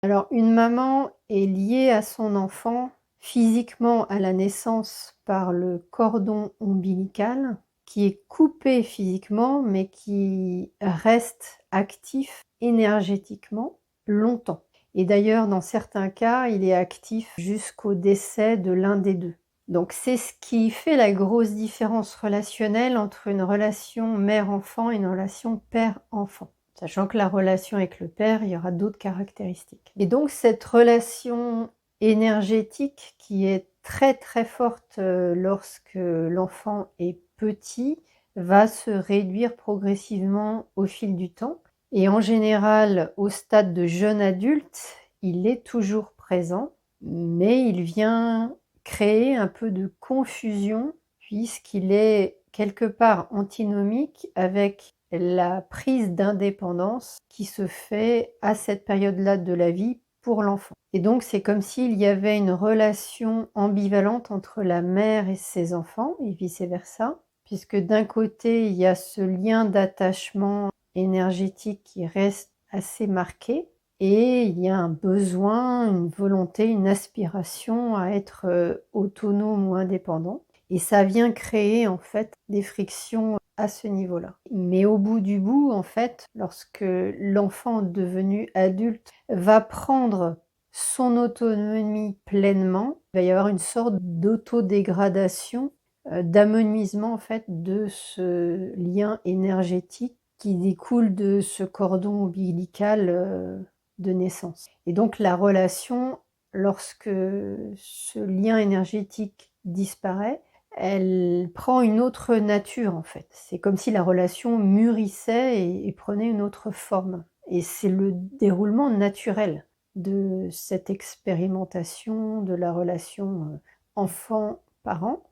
Alors une maman est liée à son enfant physiquement à la naissance par le cordon ombilical, qui est coupé physiquement, mais qui reste actif énergétiquement longtemps. Et d'ailleurs, dans certains cas, il est actif jusqu'au décès de l'un des 2. Donc c'est ce qui fait la grosse différence relationnelle entre une relation mère-enfant et une relation père-enfant. Sachant que la relation avec le père, il y aura d'autres caractéristiques. Et donc cette relation énergétique qui est très très forte lorsque l'enfant est petit, va se réduire progressivement au fil du temps. Et en général, au stade de jeune adulte, il est toujours présent, mais il vient créer un peu de confusion puisqu'il est quelque part antinomique avec la prise d'indépendance qui se fait à cette période-là de la vie pour l'enfant. Et donc c'est comme s'il y avait une relation ambivalente entre la mère et ses enfants et vice-versa, puisque d'un côté il y a ce lien d'attachement énergétique qui reste assez marqué, et il y a un besoin, une volonté, une aspiration à être autonome ou indépendant. Et ça vient créer en fait des frictions à ce niveau-là. Mais au bout du bout, en fait, lorsque l'enfant devenu adulte va prendre son autonomie pleinement, il va y avoir une sorte d'autodégradation, d'amenuisement en fait de ce lien énergétique qui découle de ce cordon ombilical de naissance. Et donc la relation, lorsque ce lien énergétique disparaît, elle prend une autre nature en fait. C'est comme si la relation mûrissait et prenait une autre forme. Et c'est le déroulement naturel de cette expérimentation de la relation enfant-parent.